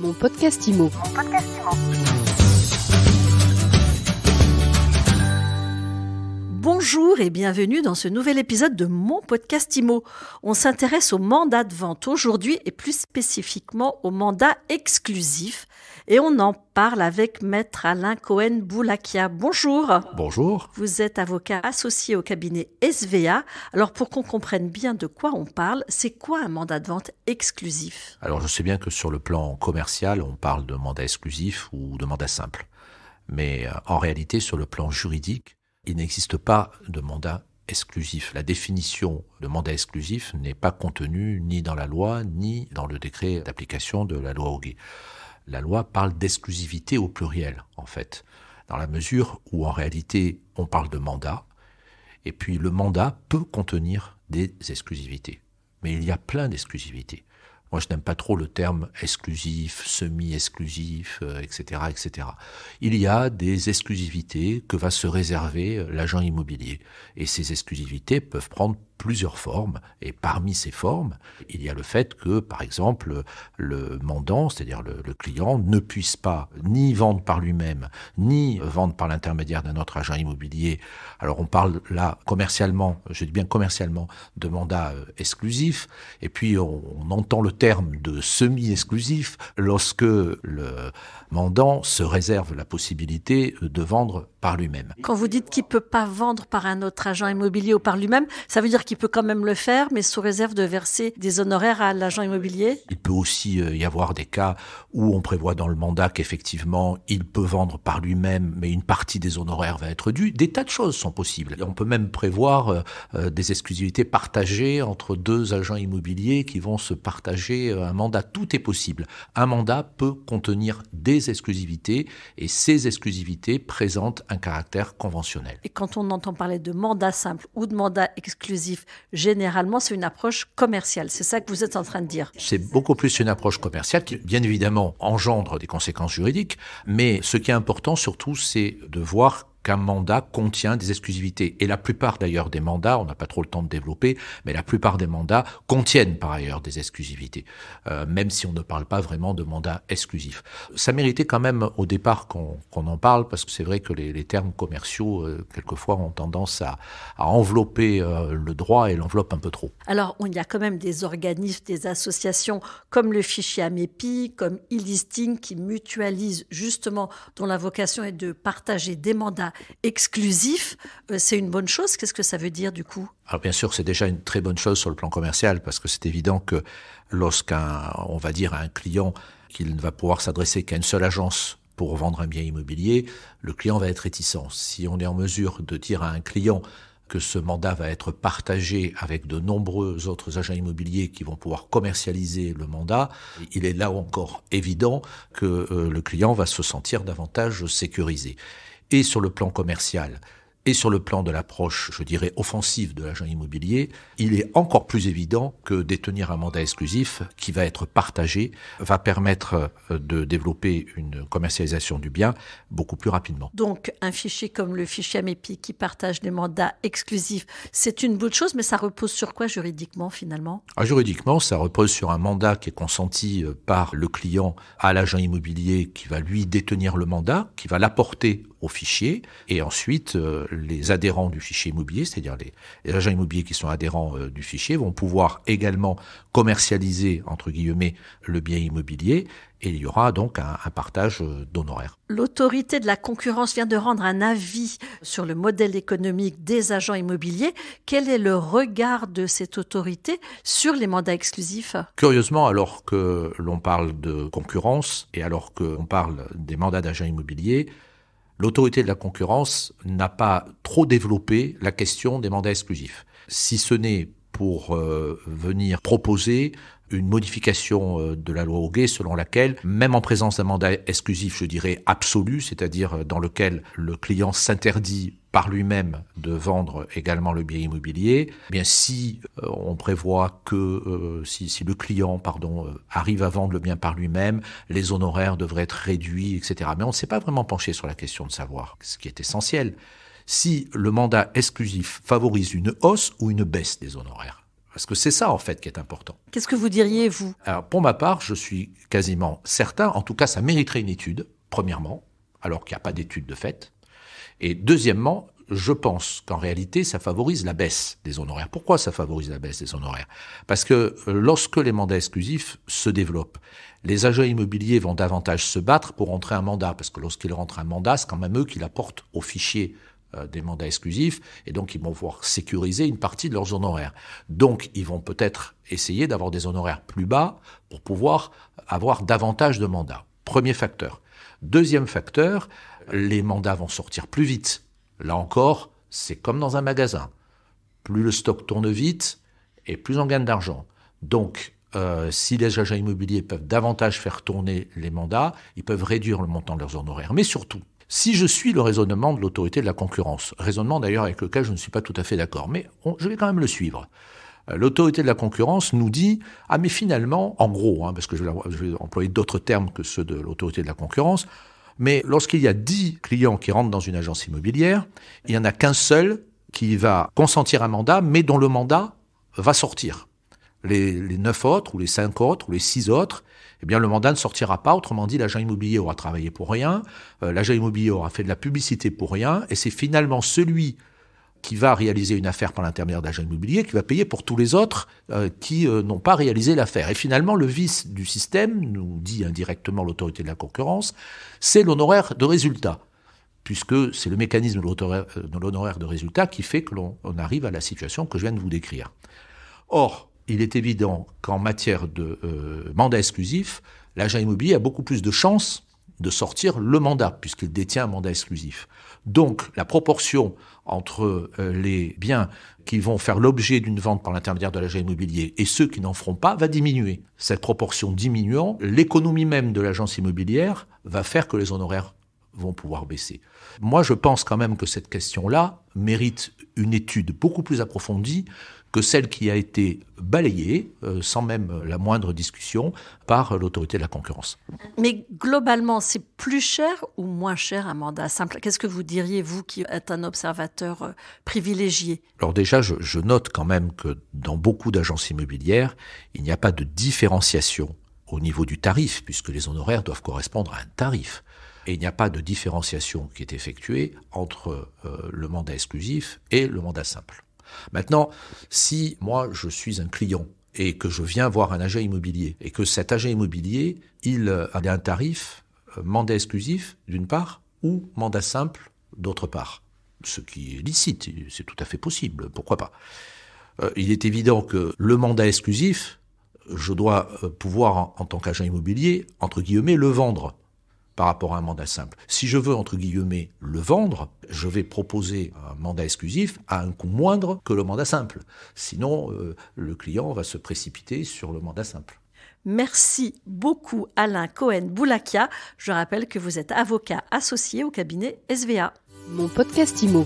Mon podcast IMO. Bonjour et bienvenue dans ce nouvel épisode de Mon podcast IMO. On s'intéresse au mandat de vente aujourd'hui et plus spécifiquement au mandat exclusif. Et on en parle avec Maître Alain Cohen-Boulakia. Bonjour. Bonjour. Vous êtes avocat associé au cabinet SVA. Alors pour qu'on comprenne bien de quoi on parle, c'est quoi un mandat de vente exclusif ? Alors je sais bien que sur le plan commercial, on parle de mandat exclusif ou de mandat simple. Mais en réalité, sur le plan juridique, il n'existe pas de mandat exclusif. La définition de mandat exclusif n'est pas contenue ni dans la loi, ni dans le décret d'application de la loi Hoguet. La loi parle d'exclusivité au pluriel, en fait, dans la mesure où, en réalité, on parle de mandat, et puis le mandat peut contenir des exclusivités. Mais il y a plein d'exclusivités. Moi, je n'aime pas trop le terme exclusif, semi-exclusif, etc., etc. Il y a des exclusivités que va se réserver l'agent immobilier. Et ces exclusivités peuvent prendre plusieurs formes. Et parmi ces formes, il y a le fait que, par exemple, le mandant, c'est-à-dire le client, ne puisse pas ni vendre par lui-même, ni vendre par l'intermédiaire d'un autre agent immobilier. Alors, on parle là commercialement, je dis bien commercialement, de mandat exclusif. Et puis, on entend le terme de semi-exclusif lorsque le mandant se réserve la possibilité de vendre par lui-même. Quand vous dites qu'il ne peut pas vendre par un autre agent immobilier ou par lui-même, ça veut dire qu'il peut quand même le faire, mais sous réserve de verser des honoraires à l'agent immobilier ? Il peut aussi y avoir des cas où on prévoit dans le mandat qu'effectivement, il peut vendre par lui-même, mais une partie des honoraires va être due. Des tas de choses sont possibles. Et on peut même prévoir des exclusivités partagées entre deux agents immobiliers qui vont se partager un mandat. Tout est possible. Un mandat peut contenir des exclusivités et ces exclusivités présentent un caractère conventionnel. Et quand on entend parler de mandat simple ou de mandat exclusif, généralement, c'est une approche commerciale. C'est ça que vous êtes en train de dire. C'est beaucoup plus une approche commerciale qui, bien évidemment, engendre des conséquences juridiques. Mais ce qui est important, surtout, c'est de voir qu'un mandat contient des exclusivités. Et la plupart d'ailleurs des mandats, on n'a pas trop le temps de développer, mais la plupart des mandats contiennent par ailleurs des exclusivités, même si on ne parle pas vraiment de mandat exclusif. Ça méritait quand même au départ qu'on en parle, parce que c'est vrai que les termes commerciaux, quelquefois, ont tendance à envelopper le droit et l'enveloppent un peu trop. Alors, il y a quand même des organismes, des associations comme le fichier Amepi, comme e-listing, qui mutualisent justement, dont la vocation est de partager des mandats exclusif, c'est une bonne chose. Qu'est-ce que ça veut dire du coup ? Alors bien sûr, c'est déjà une très bonne chose sur le plan commercial parce que c'est évident que on va dire à un client qu'il ne va pouvoir s'adresser qu'à une seule agence pour vendre un bien immobilier, le client va être réticent. Si on est en mesure de dire à un client que ce mandat va être partagé avec de nombreux autres agents immobiliers qui vont pouvoir commercialiser le mandat, il est là encore évident que le client va se sentir davantage sécurisé. Et sur le plan commercial, et sur le plan de l'approche, je dirais, offensive de l'agent immobilier, il est encore plus évident que détenir un mandat exclusif qui va être partagé va permettre de développer une commercialisation du bien beaucoup plus rapidement. Donc, un fichier comme le fichier Amepi qui partage des mandats exclusifs, c'est une bonne chose, mais ça repose sur quoi juridiquement finalement ? Juridiquement, ça repose sur un mandat qui est consenti par le client à l'agent immobilier qui va lui détenir le mandat, qui va l'apporter au fichier, et ensuite les adhérents du fichier immobilier, c'est-à-dire les agents immobiliers qui sont adhérents du fichier, vont pouvoir également commercialiser, entre guillemets, le bien immobilier, et il y aura donc un partage d'honoraires. L'autorité de la concurrence vient de rendre un avis sur le modèle économique des agents immobiliers. Quel est le regard de cette autorité sur les mandats exclusifs ? Curieusement, alors que l'on parle de concurrence et alors qu'on parle des mandats d'agents immobiliers, l'autorité de la concurrence n'a pas trop développé la question des mandats exclusifs, si ce n'est pour venir proposer une modification de la loi Hoguet selon laquelle, même en présence d'un mandat exclusif, je dirais absolu, c'est-à-dire dans lequel le client s'interdit par lui-même de vendre également le bien immobilier, eh bien si on prévoit que si le client arrive à vendre le bien par lui-même, les honoraires devraient être réduits, etc. Mais on ne s'est pas vraiment penché sur la question de savoir ce qui est essentiel. Si le mandat exclusif favorise une hausse ou une baisse des honoraires. Parce que c'est ça, en fait, qui est important. Qu'est-ce que vous diriez, vous ? Alors, pour ma part, je suis quasiment certain, en tout cas, ça mériterait une étude, premièrement, alors qu'il n'y a pas d'étude de fait. Et deuxièmement, je pense qu'en réalité, ça favorise la baisse des honoraires. Pourquoi ça favorise la baisse des honoraires ? Parce que lorsque les mandats exclusifs se développent, les agents immobiliers vont davantage se battre pour rentrer un mandat, parce que lorsqu'ils rentrent un mandat, c'est quand même eux qui l'apportent au fichier des mandats exclusifs, et donc ils vont pouvoir sécuriser une partie de leurs honoraires. Donc ils vont peut-être essayer d'avoir des honoraires plus bas pour pouvoir avoir davantage de mandats. Premier facteur. Deuxième facteur, les mandats vont sortir plus vite. Là encore, c'est comme dans un magasin. Plus le stock tourne vite, et plus on gagne d'argent. Donc, si les agents immobiliers peuvent davantage faire tourner les mandats, ils peuvent réduire le montant de leurs honoraires. Mais surtout, si je suis le raisonnement de l'autorité de la concurrence, raisonnement d'ailleurs avec lequel je ne suis pas tout à fait d'accord, mais je vais quand même le suivre. L'autorité de la concurrence nous dit « Ah mais finalement, en gros, parce que je vais employer d'autres termes que ceux de l'autorité de la concurrence, mais lorsqu'il y a 10 clients qui rentrent dans une agence immobilière, il n'y en a qu'un seul qui va consentir un mandat, mais dont le mandat va sortir. Les 9 autres, ou les 5 autres, ou les 6 autres, eh bien, le mandat ne sortira pas. Autrement dit, l'agent immobilier aura travaillé pour rien, l'agent immobilier aura fait de la publicité pour rien, et c'est finalement celui qui va réaliser une affaire par l'intermédiaire d'agents immobiliers qui va payer pour tous les autres qui n'ont pas réalisé l'affaire. Et finalement, le vice du système, nous dit indirectement l'autorité de la concurrence, c'est l'honoraire de résultat, puisque c'est le mécanisme de l'honoraire de résultat qui fait que l'on arrive à la situation que je viens de vous décrire. Or, il est évident qu'en matière de mandat exclusif, l'agent immobilier a beaucoup plus de chances de sortir le mandat, puisqu'il détient un mandat exclusif. Donc, la proportion entre les biens qui vont faire l'objet d'une vente par l'intermédiaire de l'agent immobilier et ceux qui n'en feront pas va diminuer. Cette proportion diminuant, l'économie même de l'agence immobilière va faire que les honoraires vont pouvoir baisser. Moi, je pense quand même que cette question-là mérite une étude beaucoup plus approfondie que celle qui a été balayée, sans même la moindre discussion, par l'autorité de la concurrence. Mais globalement, c'est plus cher ou moins cher un mandat simple ? Qu'est-ce que vous diriez, vous qui êtes un observateur privilégié ? Alors déjà, je note quand même que dans beaucoup d'agences immobilières, il n'y a pas de différenciation au niveau du tarif, puisque les honoraires doivent correspondre à un tarif. Et il n'y a pas de différenciation qui est effectuée entre le mandat exclusif et le mandat simple. Maintenant, si moi je suis un client et que je viens voir un agent immobilier et que cet agent immobilier, il a un tarif mandat exclusif d'une part ou mandat simple d'autre part, ce qui est licite, c'est tout à fait possible, pourquoi pas. Il est évident que le mandat exclusif, je dois pouvoir en tant qu'agent immobilier, entre guillemets, le vendre par rapport à un mandat simple. Si je veux, entre guillemets, le vendre, je vais proposer un mandat exclusif à un coût moindre que le mandat simple. Sinon, le client va se précipiter sur le mandat simple. Merci beaucoup Alain Cohen-Boulakia. Je rappelle que vous êtes avocat associé au cabinet SVA. Mon podcast IMO.